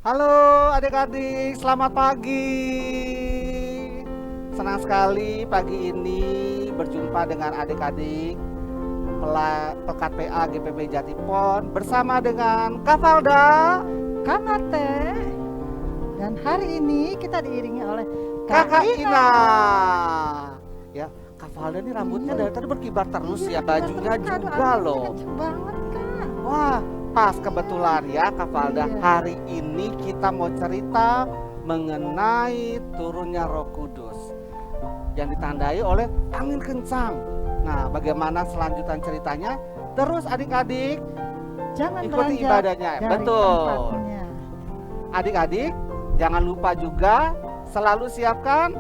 Halo adik-adik, selamat pagi. Senang sekali pagi ini berjumpa dengan adik-adik Pekat PA GPB Jatipon bersama dengan Kak Valda, Kak Mate. Dan hari ini kita diiringi oleh Kakak Ina. Ina. Ya, Kak Valda ini rambutnya dari tadi berkibar terus ya, bajunya juga loh. Kenceng banget, Kak. Wah, pas kebetulan ya Kak Valda. Iya. Hari ini kita mau cerita mengenai turunnya Roh Kudus yang ditandai oleh angin kencang. Nah, bagaimana selanjutan ceritanya? Terus adik-adik Jangan ikuti beranjak ibadahnya. dari Betul. tempatnya. Adik-adik jangan lupa juga selalu siapkan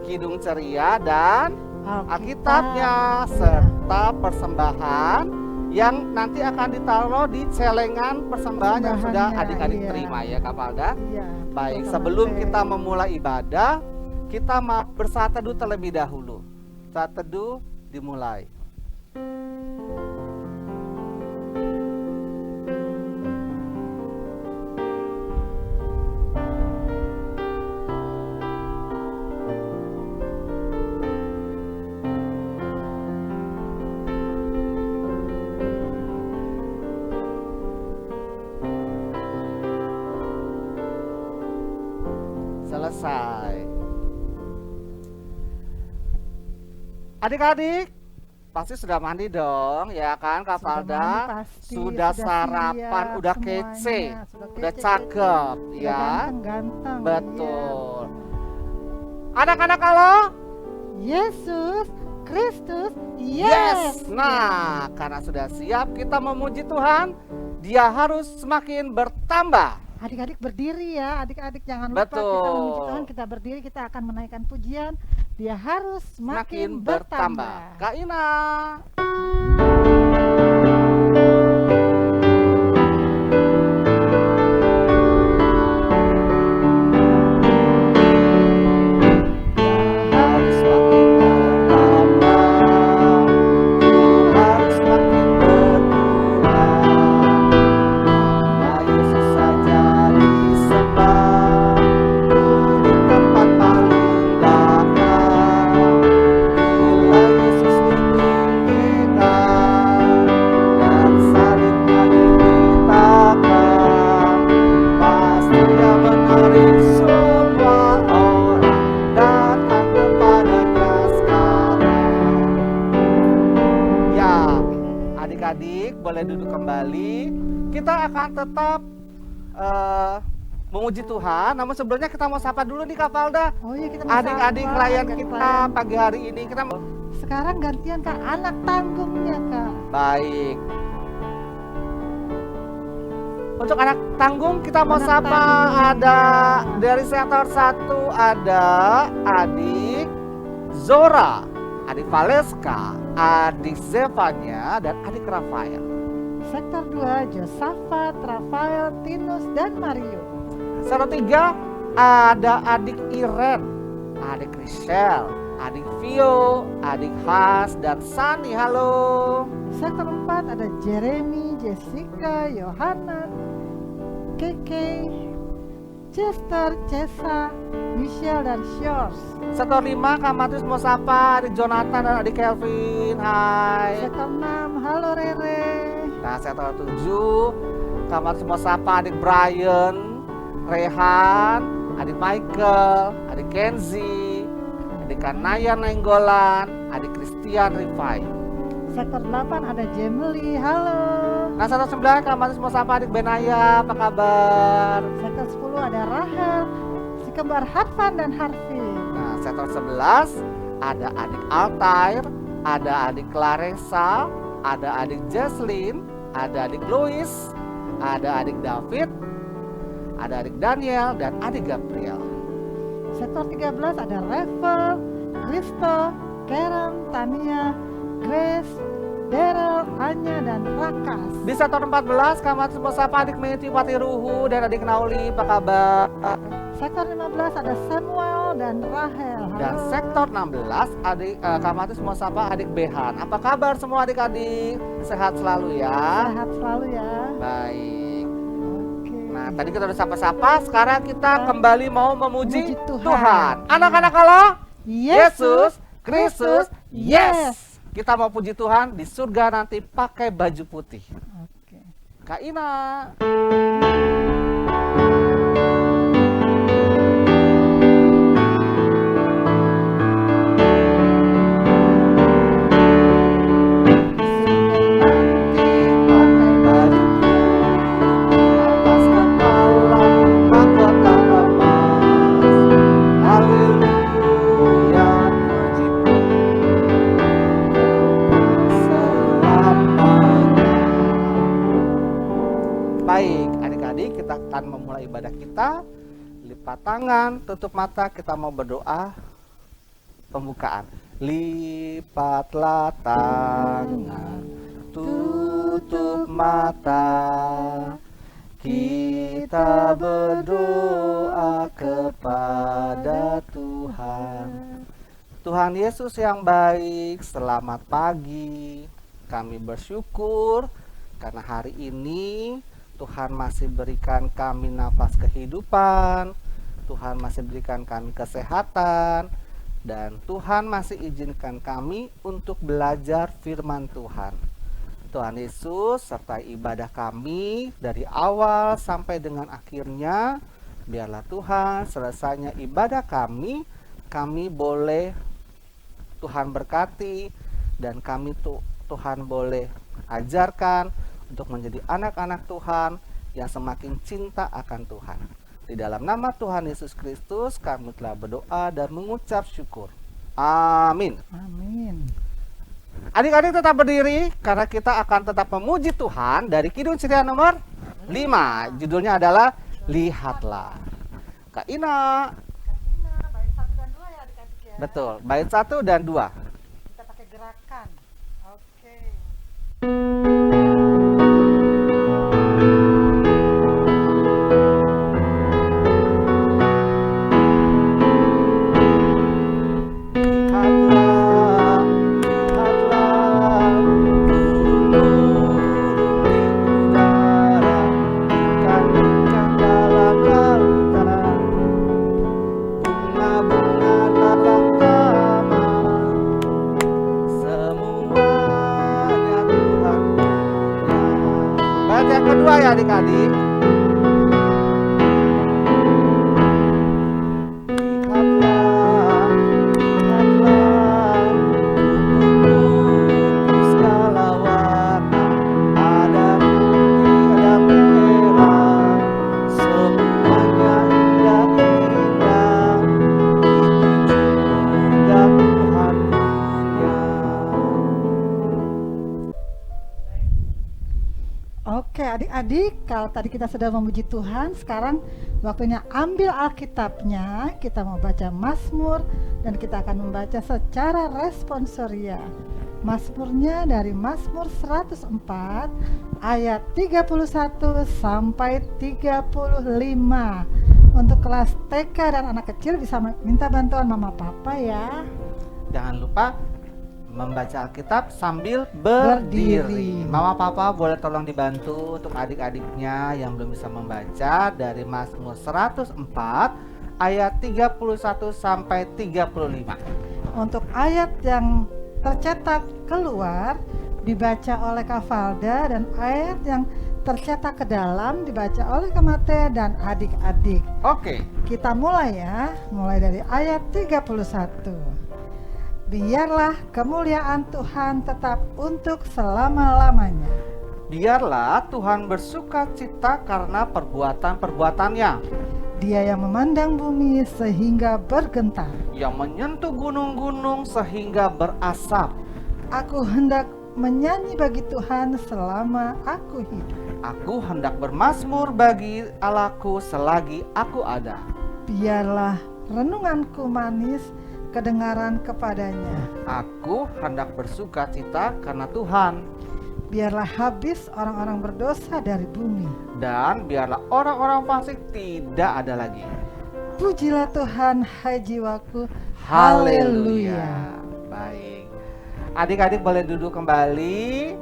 kidung ceria dan Alkitabnya serta persembahan yang nanti akan ditaruh di celengan persembahan yang sudah Persembahannya, adik-adik iya. terima ya Kak Valda. Iya. Baik, betul, Kak sebelum Mate. kita memulai ibadah, kita mau bersaat teduh terlebih dahulu. Saat teduh dimulai. Selesai. Adik-adik pasti sudah mandi dong ya kan Kak Sudah Valda? mandi pasti, Sudah sarapan, siap udah semuanya. kece, Sudah udah kece, cakep Udah ya. ganteng-ganteng. Betul. Iya. Anak-anak kalau Yesus Kristus, yes. Nah, karena sudah siap kita memuji Tuhan, dia harus semakin bertambah. Adik-adik berdiri ya, adik-adik jangan lupa Betul. kita memuji Tuhan, kita berdiri, kita akan menaikkan pujian. Dia harus Semakin semakin bertambah. bertambah. Kak Ina. Harus semakin bertambah, harus semakin berkurang. Nama Yesus saja disembah di tempat paling belakang. Bila Yesus ditinggikan dan salibnya diberitakan, pasti dia menarik semua orang datang kepadanya sekarang. Ya, adik-adik boleh duduk kembali. Kita akan tetap memuji Tuhan. Namun sebelumnya kita mau sapa dulu nih Kak Valda. Oh iya, kita mau Adik-adik sapa klien adik-adik kita klien. pagi hari ini kita Sekarang gantian Kak, anak tanggungnya Kak. baik. Untuk anak tanggung kita mau Anak sapa, tanggung, ada ya. dari sektor 1 ada adik Zora, adik Valeska, adik Zevanya dan adik Rafael. Sektor 2, Josafat, Rafael, Tinus, dan Mario. Sektor 3 ada adik Iren, adik Rachel, adik Vio, adik Has dan Sani. Halo. Sektor 4 ada Jeremy, Jessica, Yohana, Keke, Chester, Cesa, Michelle, dan Shores. Sektor 5 Kak Matius mau sapa adik Jonathan dan adik Kelvin. Hai. Sektor 6, halo Rere. Nah, sektor 7 Kak Matius mau sapa adik Brian, Rehan, adik Michael, adik Kenzi, adik Kanaya Nainggolan, adik Christian Rifai. Sektor 8 ada Jemeli, halo. Nah, sektor 9 Kak Matius mau sapa adik Benaya, apa kabar? Sektor 10 ada Rahel, si kembar Harfan dan Harvin. Nah, sektor 11 ada adik Altair, ada adik Clarissa, ada adik Jesslyn, ada adik Louis, ada adik David, ada adik Daniel, dan adik Gabriel. Sektor 13 ada Revel, Kristo, Karen, Tania, Grace, Daryl, Anya, dan Rakas. Di sektor 14 Kak Matius mau sapa adik Meti Patiruhu dan adik Nauli, apa kabar? Sektor 15 ada Samuel dan Rahel. Halo. Dan sektor 16 adik Kak Matius mau sapa adik Behan. Apa kabar semua adik-adik? Sehat selalu ya. Sehat selalu ya. Baik. Oke. Nah, Nah, tadi kita udah sapa-sapa, sekarang kita kembali mau memuji Memuji Tuhan. Tuhan. Anak-anak Allah, Yesus Kristus, yes. Kita mau puji Tuhan di surga nanti pakai baju putih. Oke. Kak Ina. Baik, adik-adik, kita akan memulai ibadah kita. Lipat tangan, tutup mata, kita mau berdoa pembukaan. Lipatlah tangan, tutup mata, kita berdoa kepada Tuhan. Tuhan Yesus yang baik, selamat pagi. Kami bersyukur karena hari ini Tuhan masih berikan kami nafas kehidupan, Tuhan masih berikan kami kesehatan, dan Tuhan masih izinkan kami untuk belajar firman Tuhan. Tuhan Yesus sertai ibadah kami dari awal sampai dengan akhirnya. Biarlah Tuhan selesainya ibadah kami boleh Tuhan berkati, dan kami Tuhan boleh ajarkan untuk menjadi anak-anak Tuhan yang semakin cinta akan Tuhan. Di dalam nama Tuhan Yesus Kristus kami telah berdoa dan mengucap syukur. Amin. Amin. Adik-adik tetap berdiri karena kita akan tetap memuji Tuhan dari Kidung Ceria nomor 5. Judulnya adalah Lihatlah. Kak Ina. Bait 1 dan 2 ya adik-adik ya. Betul, bait 1 dan 2. Kita pakai gerakan. Oke. Lihatlah, lihatlah, burung-burung di udara, ikan-ikan dalam lautan, bunga-bunga dalam taman, semuanya Tuhan punya. Bait yang kedua ya adik-adik. Lihatlah, lihatlah, kupu-kupu segala warna, ada putih, ada merah, semuanya indah-indah, itu juga Tuhan punya. Oke adik-adik, kalau tadi kita sudah memuji Tuhan, sekarang waktunya ambil Alkitabnya. Kita mau baca Mazmur dan kita akan membaca secara responsoria. Mazmurnya dari Mazmur 104 ayat 31 sampai 35. Untuk kelas TK dan anak kecil bisa minta bantuan mama papa ya. Jangan lupa membaca Alkitab sambil berdiri. Mama papa boleh tolong dibantu untuk adik-adiknya yang belum bisa membaca dari Mazmur 104 ayat 31 sampai 35. Untuk ayat yang tercetak keluar dibaca oleh Kak Valda, dan ayat yang tercetak ke dalam dibaca oleh Kak Mate dan adik-adik. Oke. Kita mulai ya, mulai dari ayat 31. Biarlah kemuliaan Tuhan tetap untuk selama-lamanya. Biarlah Tuhan bersuka cita karena perbuatan-perbuatannya, Dia yang memandang bumi sehingga bergentar. yang menyentuh gunung-gunung sehingga berasap. Aku hendak menyanyi bagi Tuhan selama aku hidup. Aku hendak bermazmur bagi Allahku selagi aku ada. Biarlah renunganku manis kedengaran kepadanya. Aku hendak bersuka cita karena Tuhan, Biarlah habis orang-orang berdosa dari bumi. dan biarlah orang-orang fasik tidak ada lagi. Pujilah Tuhan, hai jiwaku. Haleluya. Baik. Adik-adik boleh duduk kembali.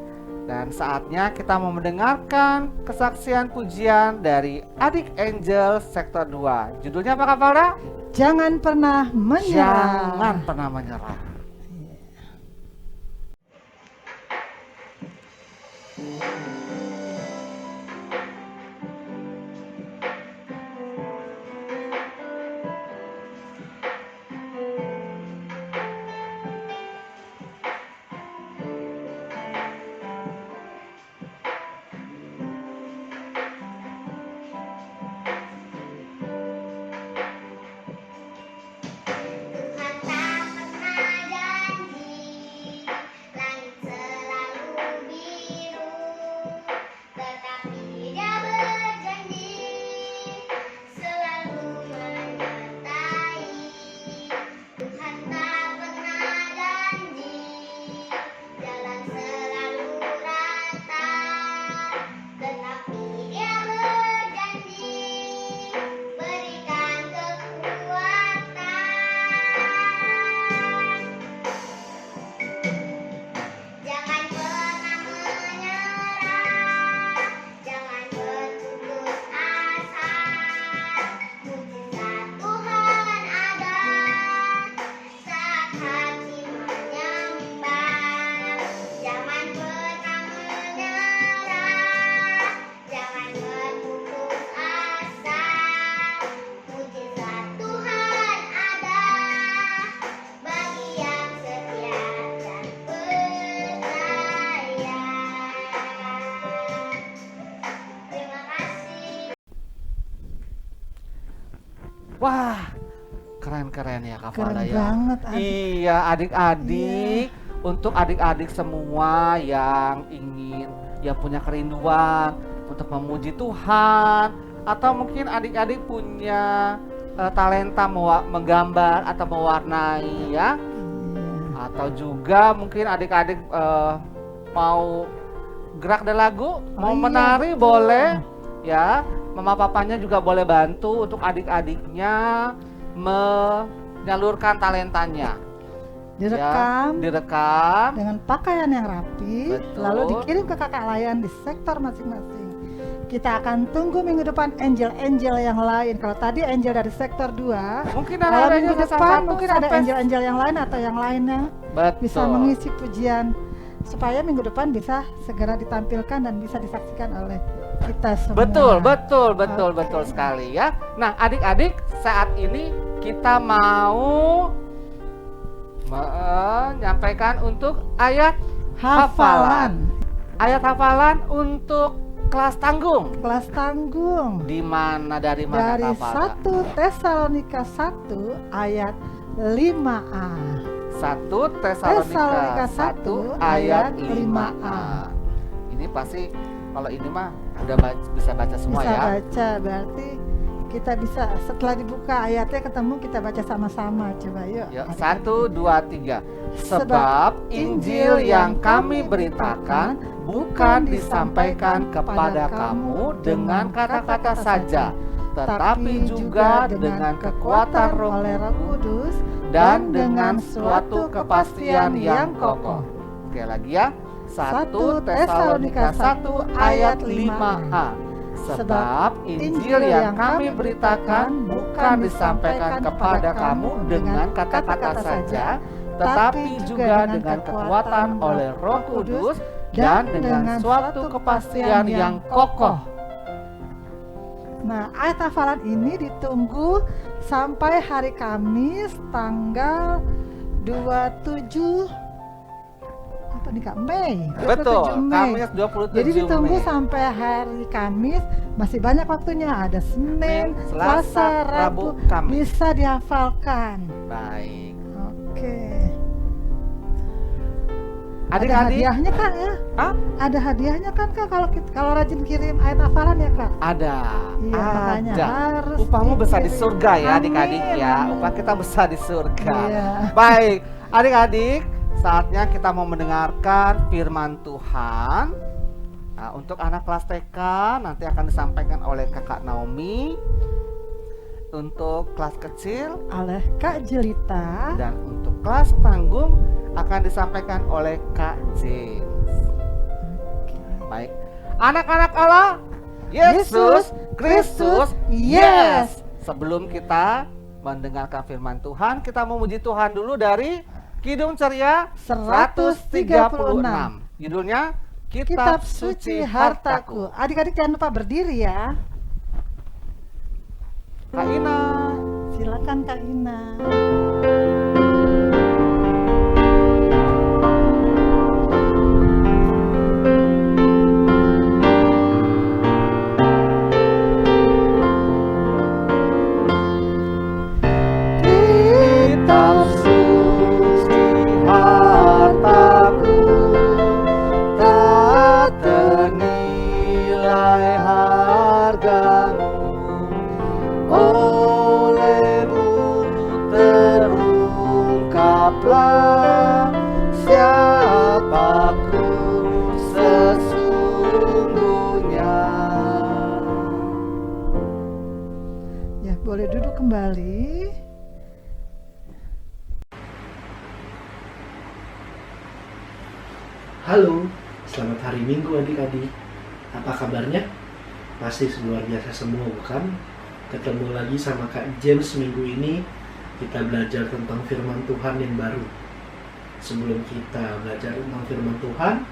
Dan saatnya kita mau mendengarkan kesaksian pujian dari adik Angel Sektor 2. Judulnya apa Kak Paula? Jangan pernah menyerah. Jangan pernah menyerah. Tuhan tak pernah janji, langit selalu biru, tetapi Dia berjanji selalu menyertai. Tuhan tak pernah janji, jalan selalu rata, tetapi Dia berjanji berikan kekuatan. Jangan pernah menyerah, jangan berputus asa. Mujizat Tuhan ada saat hati menyembah. Jangan pernah menyerah, jangan berputus asa. Mujizat Tuhan ada bagi yang setia dan percaya. Terima kasih. Wah, keren-keren ya Kak Keren Paula ya. banget, adik. Iya, adik-adik. Untuk adik-adik semua yang ingin, yang punya kerinduan untuk memuji Tuhan, atau mungkin adik-adik punya talenta menggambar atau mewarnai ya, atau juga mungkin adik-adik mau gerak dan lagu, mau iya, menari betul. boleh ya. Mama papanya juga boleh bantu untuk adik-adiknya menyalurkan talentanya. Direkam Ya, direkam. dengan pakaian yang rapi, Betul. lalu dikirim ke kakak layan di sektor masing-masing. Kita akan tunggu minggu depan angel-angel yang lain. Kalau tadi angel dari sektor 2, Mungkin kalau ada minggu yang depan mungkin ada angel-angel yang lain atau yang lainnya bisa Betul. mengisi pujian, supaya minggu depan bisa segera ditampilkan dan bisa disaksikan oleh kita semua. Betul, betul, betul, Oke. betul sekali ya. Nah, adik-adik, saat ini kita mau menyampaikan untuk ayat Hafalan Ayat hafalan untuk kelas tanggung. kelas tanggung Di mana dari mana dari Kak Paula? 1 Tesalonika 1 ayat 5a. 1 Tesalonika Tesalonika 1 ayat 5a. 5a. Ini pasti kalau ini mah udah bisa baca semua Bisa ya. baca, berarti kita bisa setelah dibuka ayatnya ketemu kita baca sama-sama. Coba yuk. Ya, adik-adik. 1, 2, 3. Sebab Injil yang kami beritakan bukan disampaikan kepada kamu dengan kata-kata saja, tetapi juga dengan kekuatan Roh Kudus dan dengan suatu kepastian yang kokoh. Sekali lagi ya, 1 Tesalonika 1 ayat 5a. Sebab Injil yang kami beritakan bukan disampaikan kepada kamu dengan kata-kata saja, tetapi juga dengan kekuatan oleh Roh Kudus dan dengan suatu kepastian yang kokoh. Nah, ayat hafalan ini ditunggu sampai hari Kamis tanggal 27 apa nih Kak? Mei. 27 Betul, Mei. Kamis 27 Jadi ditunggu Mei. sampai hari Kamis, masih banyak waktunya. Ada Senin, Selasa, Selasa, Rabu, Kamis. bisa dihafalkan. Baik. Oke. Ada Adik-adik, hadiahnya Kak ya? Hah? Ada hadiahnya kan Kak kalau rajin kirim ayat hafalan ya Kak? ada. Iya, makanya Ada. harus Upahmu besar di dikirim. surga ya adik-adik Amin, ya. amin. Upah kita besar di surga. Iya. Baik, adik-adik, saatnya kita mau mendengarkan firman Tuhan. Nah, untuk anak kelas TK nanti akan disampaikan oleh Kakak Naomi. Untuk kelas kecil Oleh Kak Jelita. dan untuk kelas tanggung akan disampaikan oleh Kak James. Baik. Anak-anak Allah, Yesus Kristus, yes. Sebelum kita mendengarkan firman Tuhan, kita memuji Tuhan dulu dari Kidung Ceria 136. Judulnya Kitab Suci Hartaku. Adik-adik jangan lupa berdiri ya. Kak Ina. Silakan Kak Ina. Kitab suci hartaku, tak ternilai hargamu, olehmu terungkaplah siapaku sesungguhnya. Ya, boleh duduk kembali. Halo, selamat hari Minggu adik-adik. Apa kabarnya? Pasti luar biasa semua, bukan? Ketemu lagi sama Kak James minggu ini. Kita belajar tentang firman Tuhan yang baru. Sebelum kita belajar tentang firman Tuhan,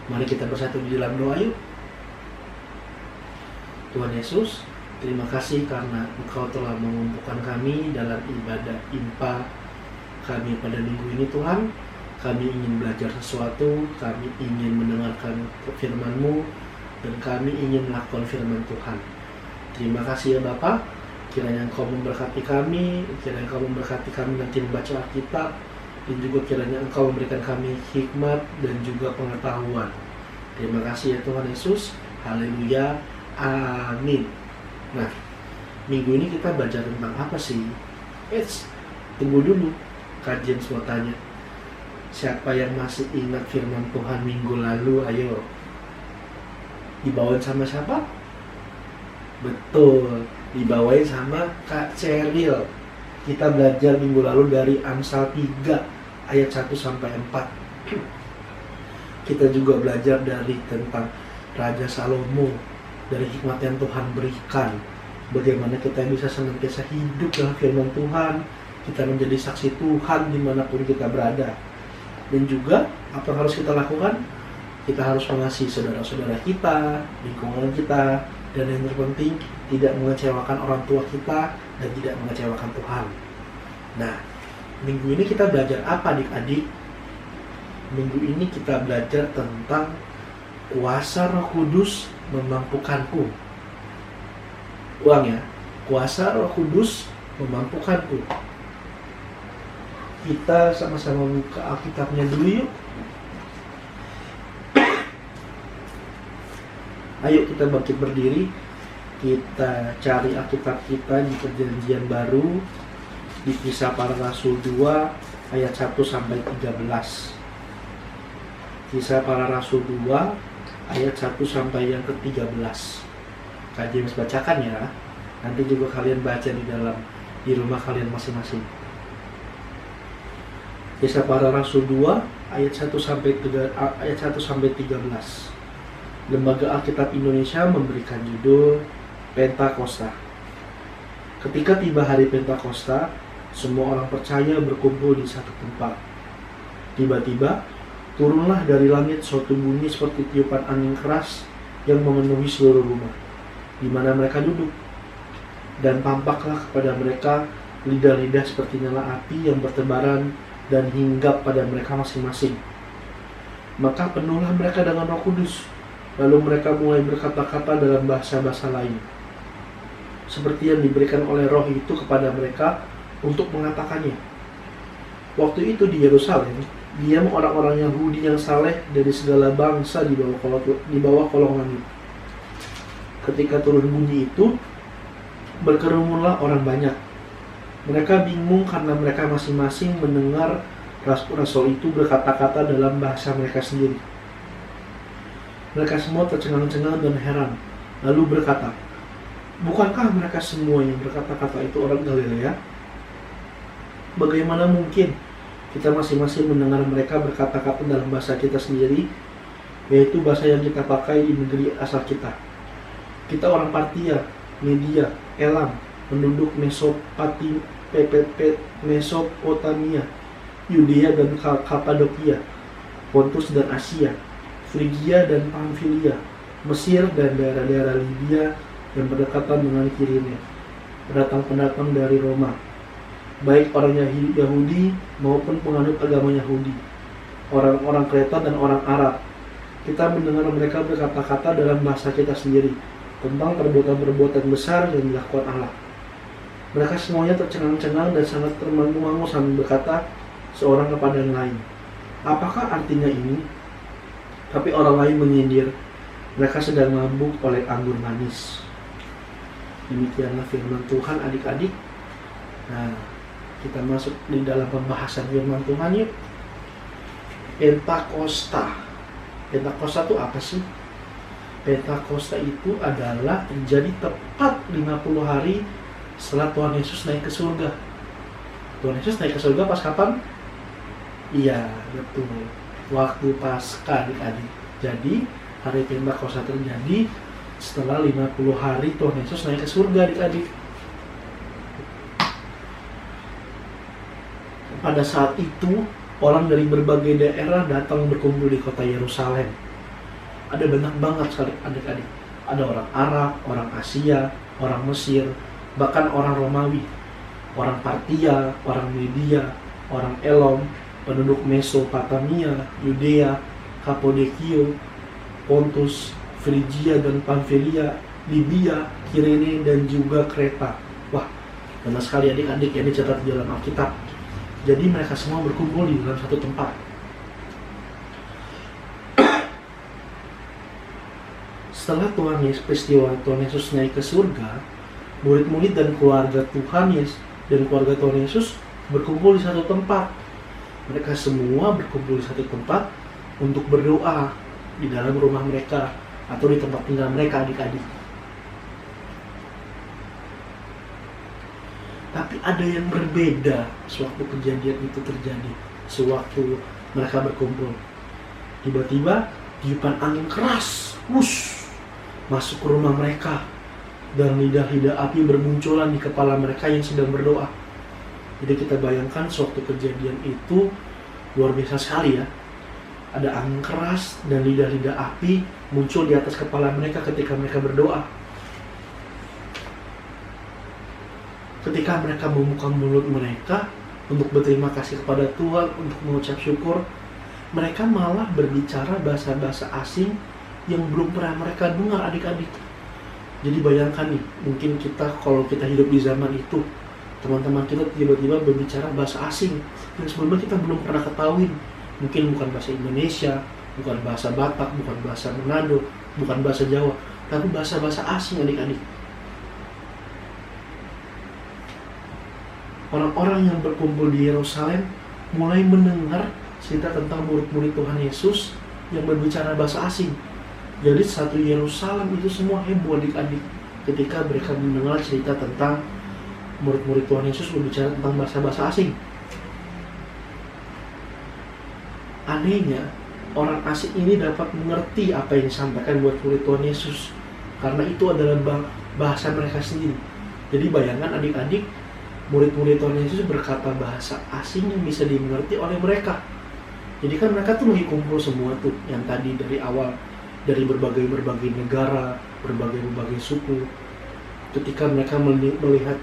mari kita bersatu di dalam doa yuk. Tuhan Yesus, terima kasih karena Engkau telah mengumpulkan kami dalam ibadah IMPA kami pada minggu ini Tuhan. Kami ingin belajar sesuatu, kami ingin mendengarkan firman-Mu, dan kami ingin melakukan firman Tuhan. Terima kasih ya Bapa, kiranya Engkau memberkati kami, kiranya Engkau memberkati kami nanti membaca Alkitab, dan juga kiranya Engkau memberikan kami hikmat dan juga pengetahuan. Terima kasih ya Tuhan Yesus, haleluya, amin. Nah, minggu ini kita belajar tentang apa sih? Tunggu dulu, Kak James mau tanya. Siapa yang masih ingat firman Tuhan minggu lalu? Ayo. Dibawain sama siapa? Betul, dibawain sama Kak Ceril. Kita belajar minggu lalu dari Amsal 3 ayat 1 sampai 4. Kita juga belajar dari tentang Raja Salomo, dari hikmat yang Tuhan berikan. Bagaimana kita bisa senantiasa hidup dalam firman Tuhan, kita menjadi saksi Tuhan dimanapun kita berada. Dan juga apa yang harus kita lakukan? Kita harus mengasihi saudara-saudara kita, lingkungan kita, dan yang terpenting tidak mengecewakan orang tua kita dan tidak mengecewakan Tuhan. Nah, minggu ini kita belajar apa adik-adik? Minggu ini kita belajar tentang kuasa Roh Kudus memampukanku. Ulang ya, kuasa Roh Kudus memampukanku. Kita sama-sama buka Alkitabnya dulu yuk. Ayo kita bangkit berdiri. Kita cari Alkitab kita di Perjanjian Baru, di Kisah Para Rasul 2 ayat 1 sampai 13. Kisah Para Rasul 2 ayat 1 sampai yang ke-13. Kak James bacakan ya. Nanti juga kalian baca di rumah kalian masing-masing. Kisah Para Rasul 2 ayat 1 sampai 13. Lembaga Alkitab Indonesia memberikan judul Pentakosta. Ketika tiba hari Pentakosta, semua orang percaya berkumpul di satu tempat. Tiba-tiba turunlah dari langit suatu bunyi seperti tiupan angin keras yang memenuhi seluruh rumah di mana mereka duduk. Dan tampaklah kepada mereka lidah-lidah seperti nyala api yang bertebaran dan hinggap pada mereka masing-masing. Maka penuhlah mereka dengan Roh Kudus, lalu mereka mulai berkata-kata dalam bahasa-bahasa lain, seperti yang diberikan oleh Roh itu kepada mereka untuk mengatakannya. Waktu itu di Yerusalem, diam orang-orang Yahudi yang saleh dari segala bangsa di bawah kolong langit. Ketika turun bunyi itu, berkerumunlah orang banyak. Mereka bingung karena mereka masing-masing mendengar rasul itu berkata-kata dalam bahasa mereka sendiri. Mereka semua tercengang-cengang dan heran, lalu berkata, "Bukankah mereka semua yang berkata-kata itu orang Galilea? Bagaimana mungkin kita masing-masing mendengar mereka berkata-kata dalam bahasa kita sendiri?" yaitu bahasa yang kita pakai di negeri asal kita. Kita orang Partia, Media, Elam, penduduk Mesopotamia, Yudea dan Kapadokia, Pontus dan Asia, Frigia dan Pamfilia, Mesir dan daerah-daerah Libya yang berdekatan dengan Kirene, pendatang-pendatang dari Roma, baik orang Yahudi maupun penganut agama Yahudi, orang-orang Kreta dan orang Arab. Kita mendengar mereka berkata-kata dalam bahasa kita sendiri tentang perbuatan-perbuatan besar yang dilakukan Allah. Mereka semuanya tercengang-cengang dan sangat termangu-mangu sambil berkata seorang kepada yang lain, "Apakah artinya ini?" Tapi orang lain menyindir, "Mereka sedang mabuk oleh anggur manis." Demikianlah firman Tuhan, adik-adik. Nah, kita masuk di dalam pembahasan firman Tuhan yuk. Pentakosta. Pentakosta itu apa sih? Pentakosta itu adalah terjadi tepat 50 hari setelah Tuhan Yesus naik ke surga. Tuhan Yesus naik ke surga pas kapan? Iya, betul. Waktu Paskah, adik-adik. Jadi, hari Pentakosta terjadi setelah 50 hari Tuhan Yesus naik ke surga, adik-adik. Pada saat itu, orang dari berbagai daerah datang berkumpul di kota Yerusalem. Ada banyak banget sekali adik-adik. Ada orang Arab, orang Asia, orang Mesir, bahkan orang Romawi, orang Partia, orang Media, orang Elom, penduduk Mesopotamia, Yudea, Kapadokia, Pontus, Frigia dan Pamfilia, Libya, Kirene dan juga Kreta. Wah, banyak sekali adik-adik yang dicatat di dalam Alkitab. Jadi mereka semua berkumpul di dalam satu tempat. Setelah peristiwa Tuhan Yesus naik ke surga, murid-murid dan keluarga Tuhan Yesus dan keluarga Tuhan Yesus berkumpul di satu tempat. Mereka semua berkumpul di satu tempat untuk berdoa di dalam rumah mereka atau di tempat tinggal mereka, adik-adik. Tapi ada yang berbeda sewaktu kejadian itu terjadi, sewaktu mereka berkumpul. Tiba-tiba tiupan angin keras, masuk ke rumah mereka, dan lidah-lidah api bermunculan di kepala mereka yang sedang berdoa. Jadi kita bayangkan sewaktu kejadian itu luar biasa sekali ya. Ada angin keras dan lidah-lidah api muncul di atas kepala mereka ketika mereka berdoa. Ketika mereka membuka mulut mereka untuk berterima kasih kepada Tuhan, untuk mengucap syukur, mereka malah berbicara bahasa-bahasa asing yang belum pernah mereka dengar, adik-adik. Jadi bayangkan nih, mungkin kita kalau kita hidup di zaman itu, teman-teman kita tiba-tiba berbicara bahasa asing yang sebelumnya kita belum pernah ketahuin. Mungkin bukan bahasa Indonesia, bukan bahasa Batak, bukan bahasa Manado, bukan bahasa Jawa, tapi bahasa-bahasa asing, adik-adik. Orang-orang yang berkumpul di Yerusalem mulai mendengar cerita tentang murid-murid Tuhan Yesus yang berbicara bahasa asing. Jadi satu Yerusalem itu semua heboh, adik-adik, ketika mereka mendengar cerita tentang murid-murid Tuhan Yesus berbicara tentang bahasa-bahasa asing. Anehnya, orang asing ini dapat mengerti apa yang disampaikan buat murid Tuhan Yesus, karena itu adalah bahasa mereka sendiri. Jadi bayangkan adik-adik, murid-murid Tuhan Yesus berkata bahasa asing yang bisa dimengerti oleh mereka. Jadi kan mereka tuh lagi kumpul semua tuh, yang tadi dari awal, dari berbagai negara, berbagai suku. Ketika mereka melihat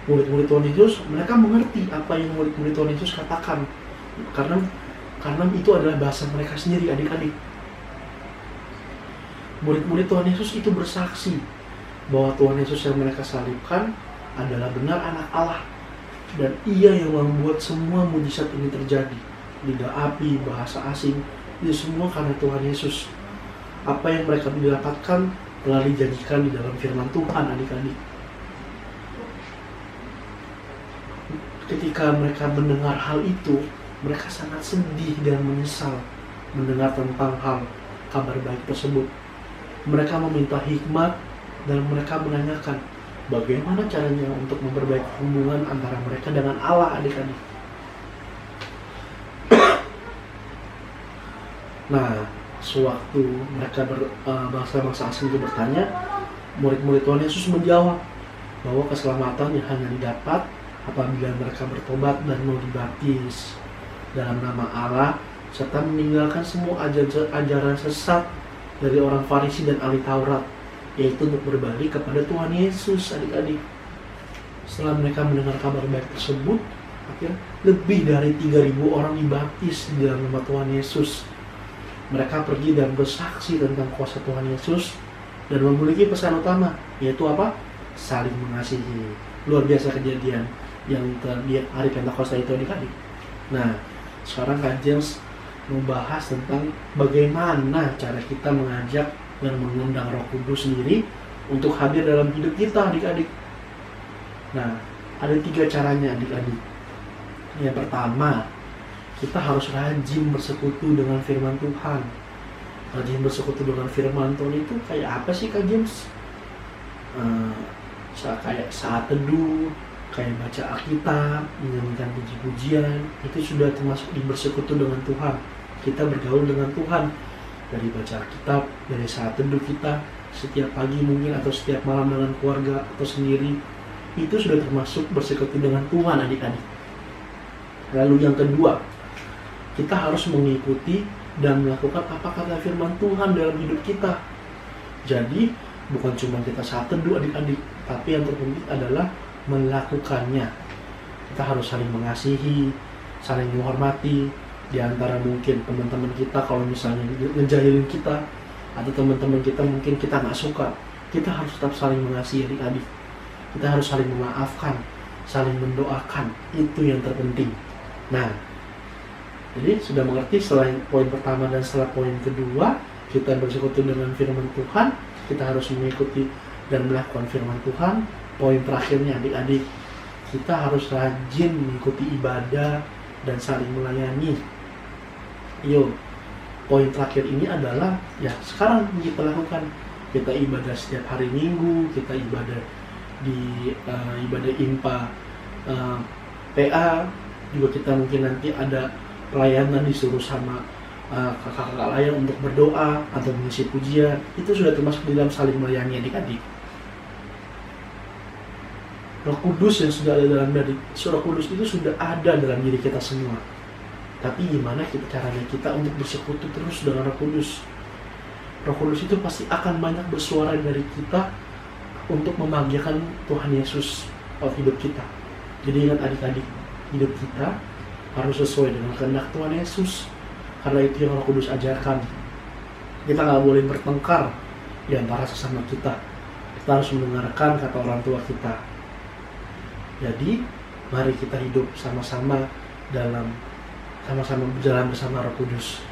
murid-murid Tuhan Yesus, mereka mengerti apa yang murid-murid Tuhan Yesus katakan. Karena itu adalah bahasa mereka sendiri, adik-adik. Murid-murid Tuhan Yesus itu bersaksi bahwa Tuhan Yesus yang mereka salibkan adalah benar anak Allah. Dan ia yang membuat semua mujizat ini terjadi. Lidah api, bahasa asing, itu semua karena Tuhan Yesus. Apa yang mereka didapatkan telah dijanjikan di dalam firman Tuhan, adik-adik. Ketika mereka mendengar hal itu, mereka sangat sedih dan menyesal mendengar tentang hal kabar baik tersebut. Mereka meminta hikmat dan mereka menanyakan bagaimana caranya untuk memperbaiki hubungan antara mereka dengan Allah, adik-adik. Nah, Sewaktu mereka bangsa-bangsa asing itu bertanya, murid-murid Tuhan Yesus menjawab bahwa keselamatan yang hanya didapat apabila mereka bertobat dan mau dibaptis dalam nama Allah, serta meninggalkan semua ajaran sesat dari orang Farisi dan ahli Taurat, yaitu untuk berbalik kepada Tuhan Yesus. Adik-adik, setelah mereka mendengar kabar baik tersebut, akhirnya lebih dari 3.000 orang dibaptis di dalam nama Tuhan Yesus. Mereka pergi dan bersaksi tentang kuasa Tuhan Yesus dan memiliki pesan utama, yaitu apa? Saling mengasihi. Luar biasa kejadian yang di hari Pentakosta itu, adik-adik. Nah, sekarang Kak James membahas tentang bagaimana cara kita mengajak dan mengundang Roh Kudus sendiri untuk hadir dalam hidup kita, adik-adik. Nah, ada 3 caranya, adik-adik. Yang pertama, kita harus rajin bersekutu dengan firman Tuhan. Rajin bersekutu dengan firman Tuhan itu kayak apa sih, Kak James? Kayak saat teduh, kayak baca Alkitab, menyanyikan puji-pujian, itu sudah termasuk bersekutu dengan Tuhan. Kita bergaul dengan Tuhan dari baca Alkitab, dari saat teduh kita setiap pagi mungkin, atau setiap malam dengan keluarga atau sendiri, itu sudah termasuk bersekutu dengan Tuhan, adik-adik. Lalu yang kedua, kita harus mengikuti dan melakukan apa kata firman Tuhan dalam hidup kita. Jadi bukan cuma kita saat teduh, adik-adik, tapi yang terpenting adalah melakukannya. Kita harus saling mengasihi, saling menghormati. Di antara mungkin teman-teman kita, kalau misalnya ngejahilin kita, atau teman-teman kita mungkin kita nggak suka, kita harus tetap saling mengasihi, adik-adik. Kita harus saling memaafkan, saling mendoakan. Itu yang terpenting. Nah, jadi sudah mengerti setelah poin pertama dan setelah poin kedua, kita bersekutu dengan firman Tuhan, kita harus mengikuti dan melakukan firman Tuhan. Poin terakhirnya, adik-adik, kita harus rajin mengikuti ibadah dan saling melayani. Poin terakhir ini adalah ya sekarang kita lakukan. Kita ibadah setiap hari Minggu, kita ibadah di ibadah IMPA PA, juga kita mungkin nanti ada pelayanan disuruh sama kakak-kakak lain untuk berdoa atau mengisi pujian. Itu sudah termasuk di dalam saling melayani, adik-adik. Roh Kudus yang sudah ada dalam diri, Roh Kudus itu sudah ada dalam diri kita semua. Tapi gimana caranya kita untuk bersekutu terus dengan Roh Kudus? Roh Kudus itu pasti akan banyak bersuara dari kita untuk membahagiakan Tuhan Yesus dalam hidup kita. Jadi ingat, adik-adik, hidup kita harus sesuai dengan kehendak Tuhan Yesus. Karena itu yang Roh Kudus ajarkan. Kita nggak boleh bertengkar di antara sesama kita. Kita harus mendengarkan kata orang tua kita. Jadi, mari kita hidup sama-sama berjalan bersama Roh Kudus.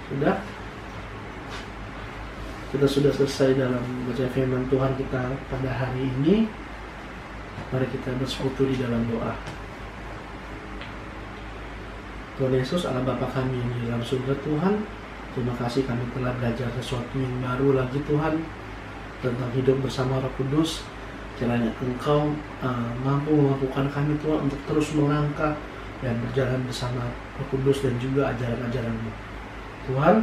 Sudah? Kita sudah selesai dalam baca firman Tuhan kita pada hari ini. Mari kita bersekutu di dalam doa. Tuhan Yesus, Allah Bapa kami yang di dalam surga, Tuhan, terima kasih kami telah belajar sesuatu yang baru lagi, Tuhan, tentang hidup bersama Roh Kudus. Kiranya Engkau mampu memampukan kami, Tuhan, untuk terus melangkah dan berjalan bersama Roh Kudus dan juga ajaran-ajaran-Mu. Tuhan,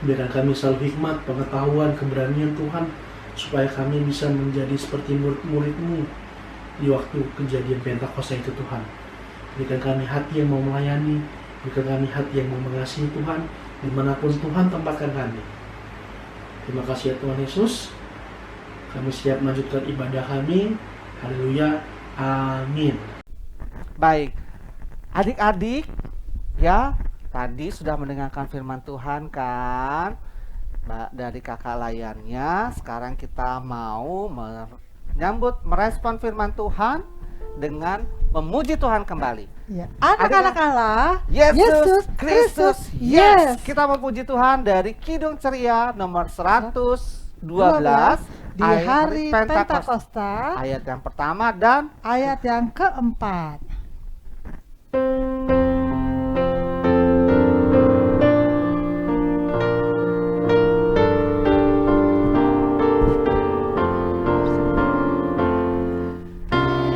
berikan kami selalu hikmat, pengetahuan, keberanian, Tuhan, supaya kami bisa menjadi seperti murid-murid-Mu di waktu kejadian Pentakosta itu, Tuhan. Berikan kami hati yang mau melayani, berikan kami hati yang mau mengasihi, Tuhan, dimanapun Tuhan tempatkan kami. Terima kasih ya Tuhan Yesus. Kami siap melanjutkan ibadah kami. Haleluya. Amin. Baik, adik-adik, ya, tadi sudah mendengarkan firman Tuhan kan dari kakak layannya. Sekarang kita mau merespon firman Tuhan dengan memuji Tuhan kembali. Ya, anak-anak Allah, Yesus Kristus, yes. Kita memuji Tuhan dari Kidung Ceria nomor 112 di hari Pentakosta, ayat yang pertama dan ayat yang keempat.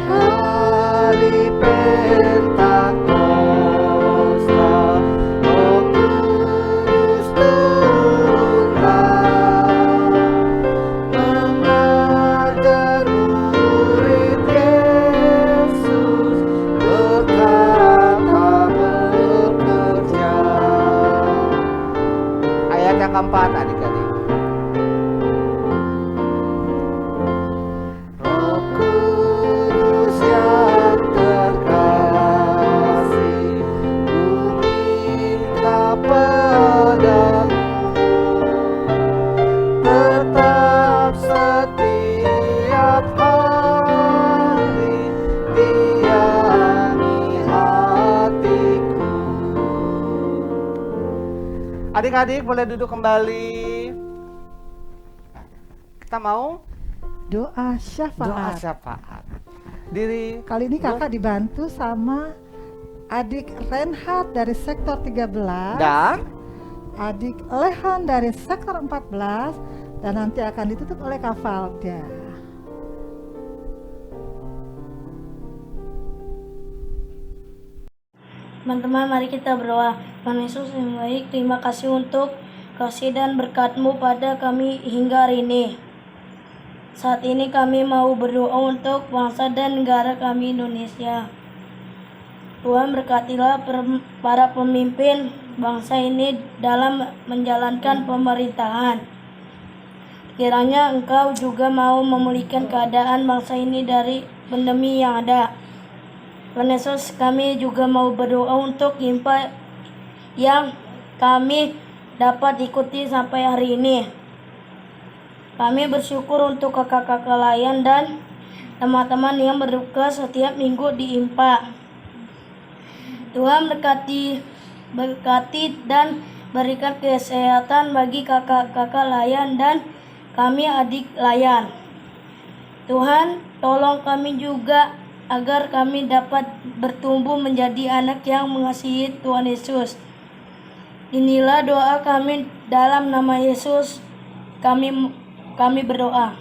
Hari Pentakosta syafaat adik-adik. Roh Kudus yang terkasih, ku minta padamu, tetap setiap hari diami hatiku. Adik-adik boleh duduk kembali. Kita mau Doa syafaat. doa syafaat. Diri Kali ini kakak dibantu sama adik Renhard dari sektor 13, dan adik Lehan dari sektor 14, dan nanti akan ditutup oleh Kak Valda. Teman-teman, mari kita berdoa. Tuhan Yesus yang baik, terima kasih untuk kasih dan berkat-Mu pada kami hingga hari ini. Saat ini kami mau berdoa untuk bangsa dan negara kami Indonesia. Tuhan berkatilah para pemimpin bangsa ini dalam menjalankan pemerintahan. Kiranya Engkau juga mau memulihkan keadaan bangsa ini dari pandemi yang ada. Tuhan Yesus, kami juga mau berdoa untuk IMPA yang kami dapat ikuti sampai hari ini. Kami bersyukur untuk kakak-kakak layan dan teman-teman yang berduka setiap minggu di IMPA. Tuhan berkati dan berikan kesehatan bagi kakak-kakak layan dan kami adik layan. Tuhan, tolong kami juga agar kami dapat bertumbuh menjadi anak yang mengasihi Tuhan Yesus. Inilah doa kami dalam nama Yesus. Kami berdoa.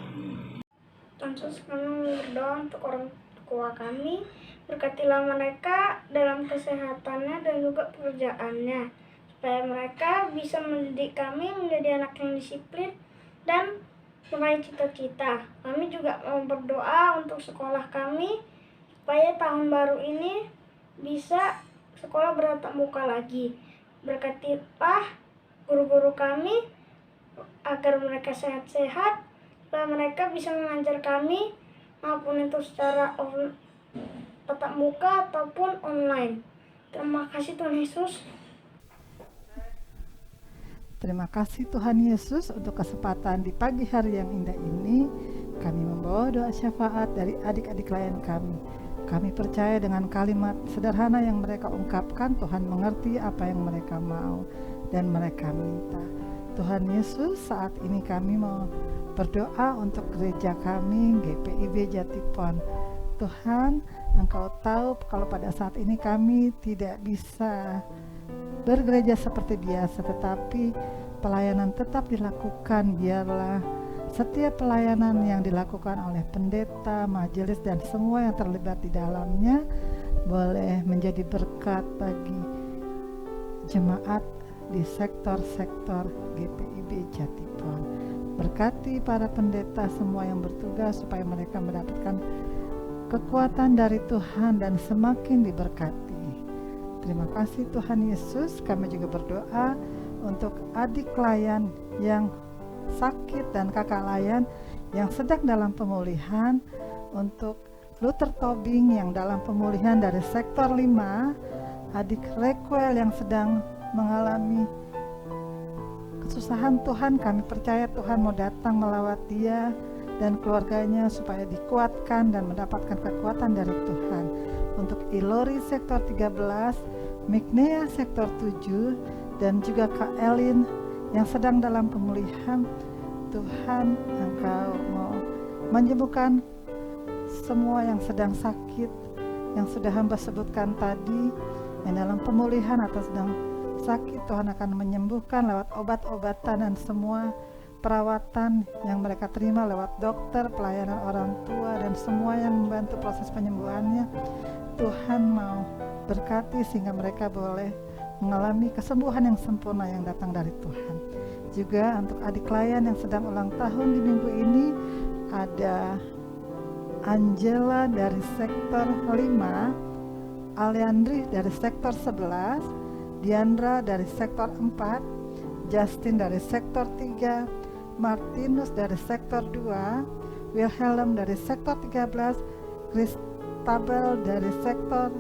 Tuhan Yesus, kami berdoa untuk orang tua kami. Berkatilah mereka dalam kesehatannya dan juga pekerjaannya, supaya mereka bisa mendidik kami menjadi anak yang disiplin dan meraih cita-cita. Kami juga mau berdoa untuk sekolah kami, supaya tahun baru ini bisa sekolah bertatap muka lagi. Berkatilah guru-guru kami agar mereka sehat-sehat, supaya mereka bisa mengajar kami maupun itu secara tatap muka ataupun online. Terima kasih Tuhan Yesus. Terima kasih Tuhan Yesus untuk kesempatan di pagi hari yang indah ini. Kami membawa doa syafaat dari adik-adik layan kami. Kami percaya dengan kalimat sederhana yang mereka ungkapkan, Tuhan mengerti apa yang mereka mau dan mereka minta. Tuhan Yesus, saat ini kami mau berdoa untuk gereja kami, GPIB Jatipon. Tuhan, Engkau tahu kalau pada saat ini kami tidak bisa bergereja seperti biasa, tetapi pelayanan tetap dilakukan. Biarlah setiap pelayanan yang dilakukan oleh pendeta, majelis, dan semua yang terlibat di dalamnya boleh menjadi berkat bagi jemaat di sektor-sektor GPIB Jatipon. Berkati para pendeta semua yang bertugas supaya mereka mendapatkan kekuatan dari Tuhan dan semakin diberkati. Terima kasih Tuhan Yesus. Kami juga berdoa untuk adik layan yang sakit dan kakak layan yang sedang dalam pemulihan, untuk Luther Tobing yang dalam pemulihan dari sektor 5, adik Requel yang sedang mengalami kesusahan. Tuhan, kami percaya Tuhan mau datang melawat dia dan keluarganya supaya dikuatkan dan mendapatkan kekuatan dari Tuhan. Untuk Ilori sektor 13, Mignea sektor 7, dan juga Kak Elin yang sedang dalam pemulihan. Tuhan, Engkau mau menyembuhkan semua yang sedang sakit, yang sudah hamba sebutkan tadi, yang dalam pemulihan atau sedang sakit. Tuhan akan menyembuhkan lewat obat-obatan dan semua perawatan yang mereka terima lewat dokter, pelayanan orang tua, dan semua yang membantu proses penyembuhannya. Tuhan mau berkati sehingga mereka boleh mengalami kesembuhan yang sempurna yang datang dari Tuhan. Juga untuk adik layan yang sedang ulang tahun di minggu ini, ada Angela dari sektor 5, Aliandri dari sektor 11, Diandra dari sektor 4, Justin dari sektor 3, Martinus dari sektor 2, Wilhelm dari sektor 13, Christabel dari sektor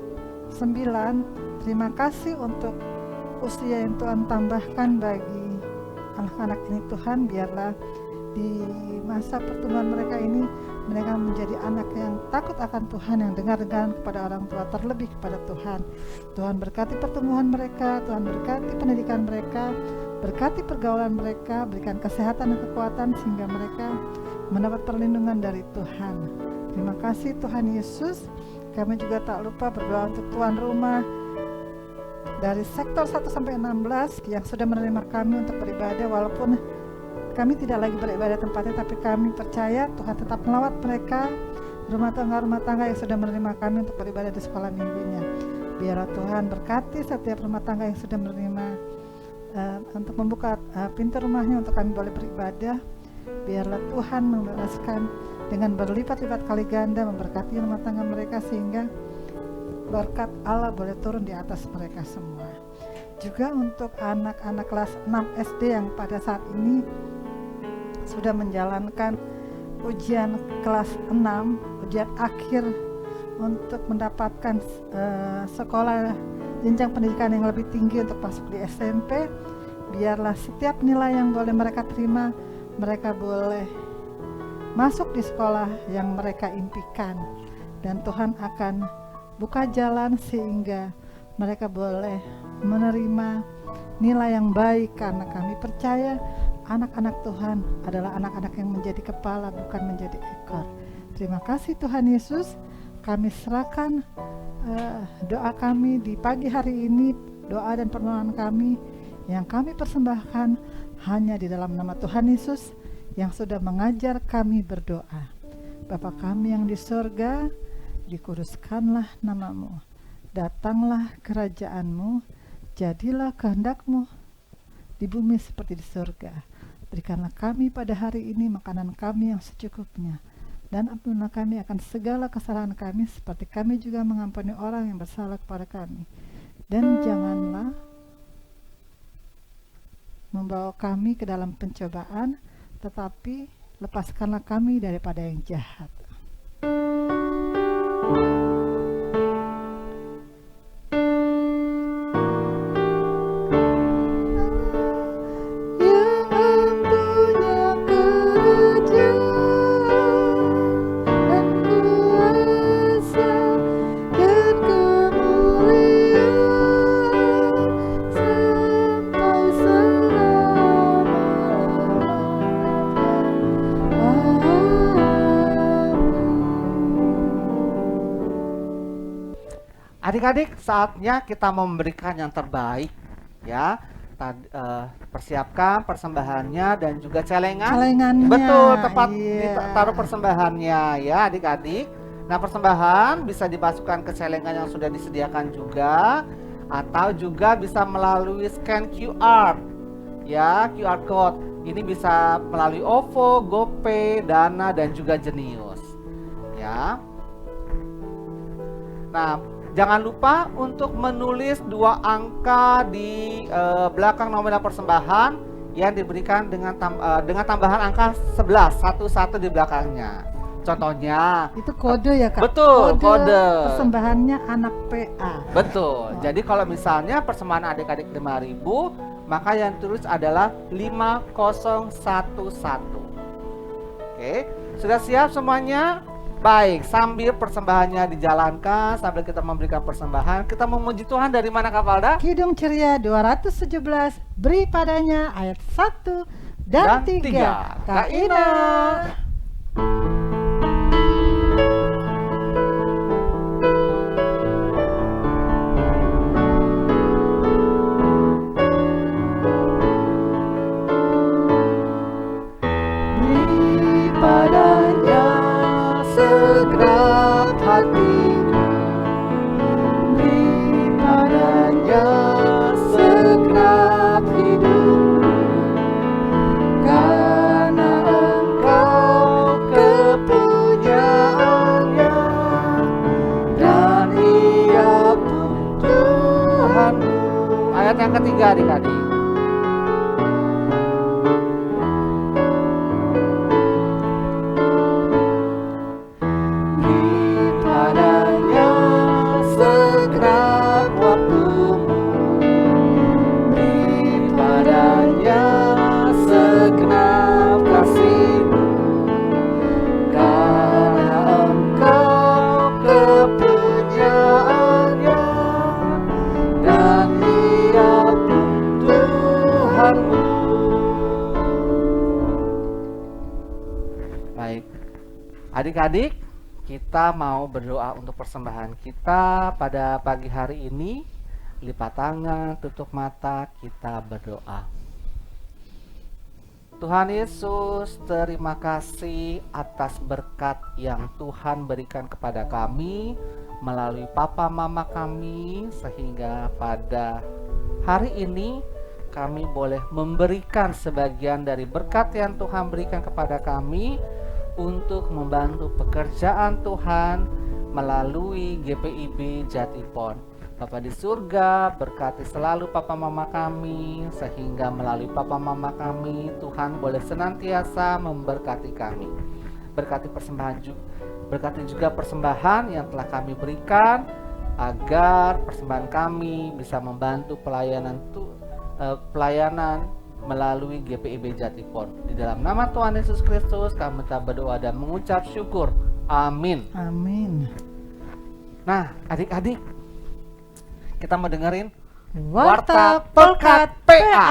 9. Terima kasih untuk usia yang Tuhan tambahkan bagi anak-anak ini Tuhan. Biarlah di masa pertumbuhan mereka ini mereka menjadi anak yang takut akan Tuhan, yang dengar-dengar kepada orang tua, terlebih kepada Tuhan. Tuhan berkati pertumbuhan mereka, Tuhan berkati pendidikan mereka, berkati pergaulan mereka, berikan kesehatan dan kekuatan sehingga mereka mendapat perlindungan dari Tuhan. Terima kasih Tuhan Yesus. Kami juga tak lupa berdoa untuk tuan rumah dari sektor 1 sampai 16 yang sudah menerima kami untuk beribadah, walaupun kami tidak lagi beribadah tempatnya, tapi kami percaya Tuhan tetap melawat mereka, rumah tangga yang sudah menerima kami untuk beribadah di sekolah minggunya. Biarlah Tuhan berkati setiap rumah tangga yang sudah menerima untuk membuka pintu rumahnya untuk kami boleh beribadah. Biarlah Tuhan membalaskan dengan berlipat-lipat kali ganda, memberkati rumah tangga mereka sehingga berkat Allah boleh turun di atas mereka semua. Juga untuk anak-anak kelas 6 SD yang pada saat ini sudah menjalankan ujian kelas 6, ujian akhir untuk mendapatkan sekolah jenjang pendidikan yang lebih tinggi untuk masuk di SMP. Biarlah setiap nilai yang boleh mereka terima, mereka boleh masuk di sekolah yang mereka impikan, dan Tuhan akan buka jalan sehingga mereka boleh menerima nilai yang baik, karena kami percaya anak-anak Tuhan adalah anak-anak yang menjadi kepala, bukan menjadi ekor. Terima kasih Tuhan Yesus. Kami serahkan doa kami di pagi hari ini, doa dan permohonan kami yang kami persembahkan hanya di dalam nama Tuhan Yesus yang sudah mengajar kami berdoa. Bapa kami yang di surga, dikuduskanlah namamu, datanglah kerajaanmu, jadilah kehendak-mu di bumi seperti di surga. Berikanlah kami pada hari ini makanan kami yang secukupnya, dan ampunilah kami akan segala kesalahan kami seperti kami juga mengampuni orang yang bersalah kepada kami. Dan janganlah membawa kami ke dalam pencobaan, tetapi lepaskanlah kami daripada yang jahat. Adik-adik, saatnya kita memberikan yang terbaik, ya. Persiapkan persembahannya dan juga celengannya. Betul, tepat ditaruh persembahannya, ya adik-adik. Nah, persembahan bisa dimasukkan ke celengan yang sudah disediakan juga, atau juga bisa melalui scan QR, ya, QR code. Ini bisa melalui OVO, GoPay, Dana, dan juga Jenius, ya. Nah, jangan lupa untuk menulis 2 angka di belakang nominal persembahan yang diberikan dengan tambahan angka 11, 11 di belakangnya. Contohnya itu kode ya Kak? Betul, kode. Persembahannya anak PA. Betul. Jadi kalau misalnya persembahan adik-adik 5.000, maka yang tulis adalah 5011. Oke, sudah siap semuanya? Baik, sambil persembahannya dijalankan, sambil kita memberikan persembahan, kita memuji Tuhan dari mana Kak Valda? Kidung Ceria 217, beri padanya ayat 1 dan 3. Kak Ina. Beri padanya segenap hatiku, beri padanya segenap hidupku, karena Engkau kepunyaannya, dan Ia pun Tuhanmu. Ayat yang ketiga adik-adik. Adik-adik, kita mau berdoa untuk persembahan kita pada pagi hari ini. Lipat tangan, tutup mata, kita berdoa. Tuhan Yesus, terima kasih atas berkat yang Tuhan berikan kepada kami melalui papa mama kami, sehingga pada hari ini kami boleh memberikan sebagian dari berkat yang Tuhan berikan kepada kami untuk membantu pekerjaan Tuhan melalui GPIB Jatipon. Bapa di surga, berkati selalu papa mama kami, sehingga melalui papa mama kami Tuhan boleh senantiasa memberkati kami. Berkati juga persembahan yang telah kami berikan, agar persembahan kami bisa membantu pelayanan melalui GPIB Jatipon. Di dalam nama Tuhan Yesus Kristus kami telah berdoa dan mengucap syukur. Amin. Amin. Nah, adik-adik, kita mau dengerin Warta Pelkat PA.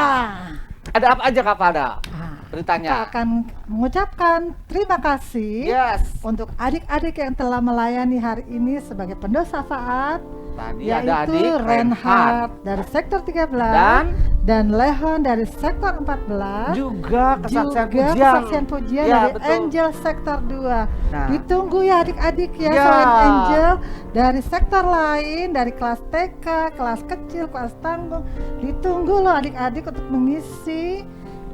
Ada apa aja Kak Pada? Beritanya. Kita akan mengucapkan terima kasih untuk adik-adik yang telah melayani hari ini sebagai pendosa syafaat. Tadi yaitu ada adik Reinhard dari sektor 13 dan Lehon dari sektor 14, juga kesaksian pujian ya, dari betul. Angel sektor 2. Nah, Ditunggu ya adik-adik ya, ya. selain Angel dari sektor lain, dari kelas TK, kelas kecil, kelas tanggung. Ditunggu loh adik-adik untuk mengisi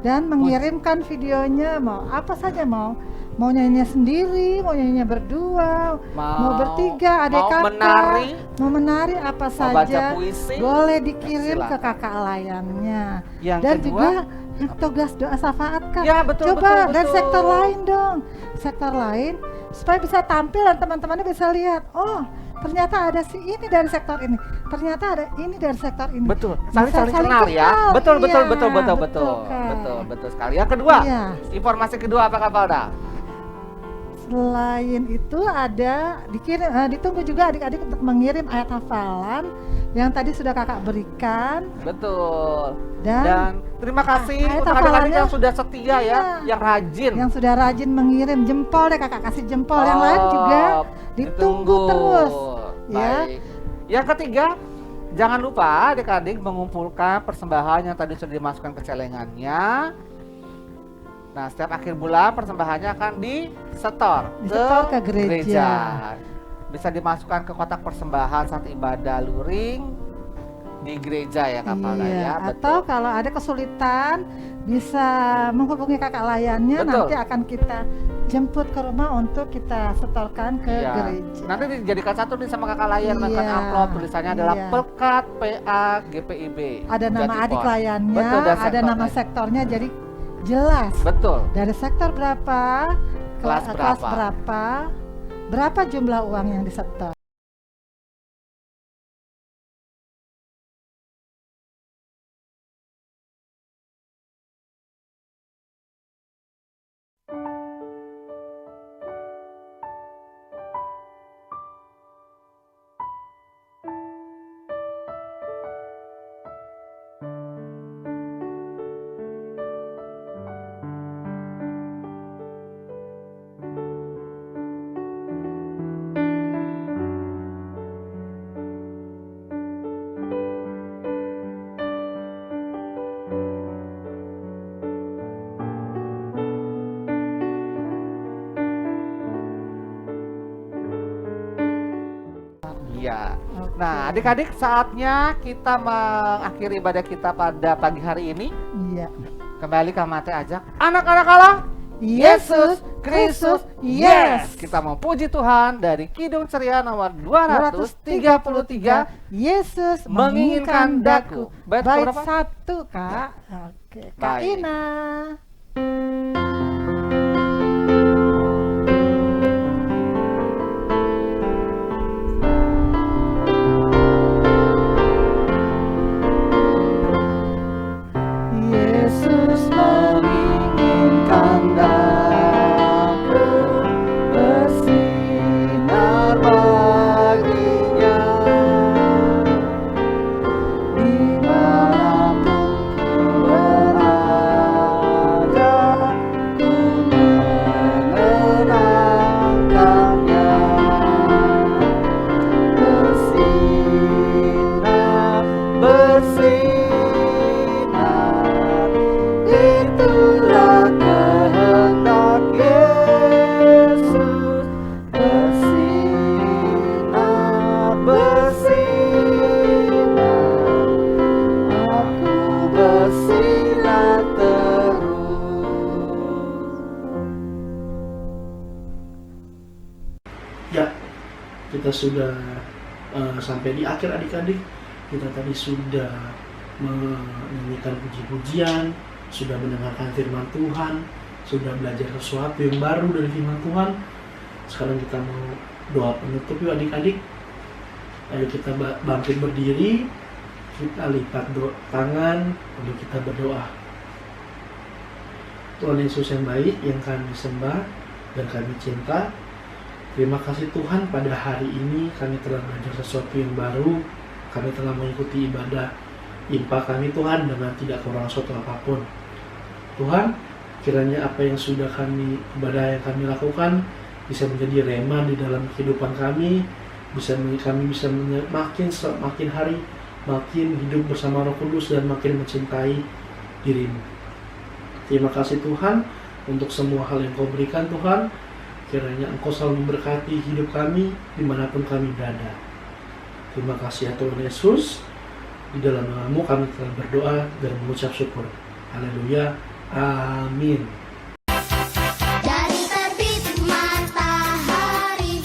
dan mengirimkan videonya, mau apa saja, mau nyanyinya sendiri, mau nyanyinya berdua, mau bertiga, adik kakak, mau menari apa saja, baca puisi, boleh dikirim silakan ke kakak layannya. Yang Dan kedua, juga tugas doa syafaat Kak. Ya, betul, Coba betul. dan sektor lain dong, sektor lain supaya bisa tampil dan teman-temannya bisa lihat. Oh, ternyata ada si ini dari sektor ini, ternyata ada ini dari sektor ini. Betul, Bisa saling kenal ya. Betul, Iya, betul sekali. Yang kedua, Iya. informasi kedua apa Kak Valda? Selain itu ada ditunggu juga adik-adik untuk mengirim ayat hafalan yang tadi sudah kakak berikan. Betul. Dan terima kasih ayat untuk adik-adik hafalannya, yang sudah setia ya, yang rajin. Yang sudah rajin mengirim, jempol deh kakak kasih jempol. Yang lain juga ditunggu terus. Ya. Baik. Yang ketiga, jangan lupa adik-adik mengumpulkan persembahan yang tadi sudah dimasukkan ke celengannya. Nah, setiap akhir bulan persembahannya akan disetor ke gereja. Bisa dimasukkan ke kotak persembahan saat ibadah luring di gereja ya Kak Valda ya. Atau kalau ada kesulitan bisa menghubungi kakak layannya. Betul. Nanti akan kita jemput ke rumah untuk kita setorkan ke gereja. Nanti dijadikan satu nih sama kakak layan, bahkan amplop tulisannya adalah Pelkat PA GPIB. Ada nama Jatipon. adik layannya, Betul, dan ada nama sektornya, jadi jelas. Betul. Dari sektor berapa, Kelas berapa jumlah uang yang disetor. Iya. Nah, adik-adik, saatnya kita mengakhiri ibadah kita pada pagi hari ini. Iya. Kembali Kak Mate ajak anak-anak Allah, Yesus Kristus, yes. Kita mau puji Tuhan dari Kidung Ceria nomor 233. Yesus menginginkan daku. Bait berapa? 1 Kak. Oke, Kak Baik. Ina. Yesus menginginkan daku bersinar baginya dimanapun ku berada. kita sudah sampai di akhir adik-adik. Kita tadi sudah menyanyikan puji-pujian, sudah mendengarkan firman Tuhan, sudah belajar sesuatu yang baru dari firman Tuhan. Sekarang kita mau doa penutup yuk adik-adik. Ayo kita bangkit berdiri, kita lipat tangan, lalu kita berdoa. Tuhan Yesus yang baik, yang kami sembah dan kami cinta, terima kasih Tuhan, pada hari ini kami telah belajar sesuatu yang baru. Kami telah mengikuti ibadah impa kami Tuhan dengan tidak kurang suatu apapun. Tuhan, kiranya apa yang sudah ibadah yang kami lakukan bisa menjadi rema di dalam kehidupan kami, kami bisa makin hari makin hidup bersama Roh Kudus dan makin mencintai dirimu. Terima kasih Tuhan untuk semua hal yang Kau berikan Tuhan. Kiranya Engkau selalu memberkati hidup kami dimanapun kami berada. Terima kasih ya Tuhan Yesus. Di dalam nama-Mu kami telah berdoa dan mengucap syukur. Haleluya. Amin. Dari terbit matahari.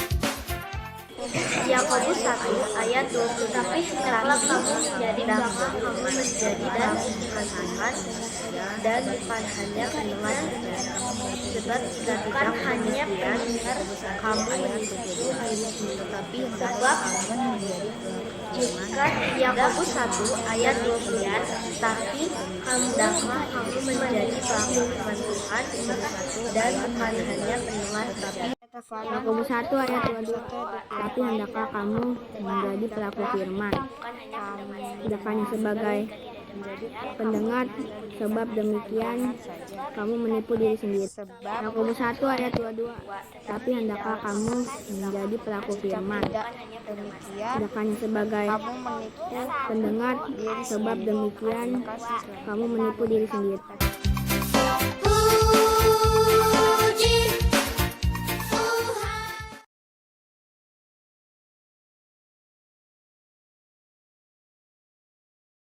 Yakobus 1 ayat 20. Tapi hendaklah kamu menjadi bangsa kamu menjadi dan Tuhan dan bukan hanya pendengar sebab bukan hanya pendengar kamu menipu tetapi sebab jika Yakobus 1 ayat 20 tapi hendaklah kamu menjadi bangsa Tuhan dan bukan hanya pendengar tetapi Yakobus 1 ayat 22. Tapi hendaklah kamu menjadi pelaku firman, tidak hanya sebagai pendengar, sebab demikian kamu menipu diri sendiri. Yakobus 1 ayat 22. Tapi hendaklah kamu menjadi pelaku firman, tidak hanya sebagai pendengar, sebab demikian kamu menipu diri sendiri.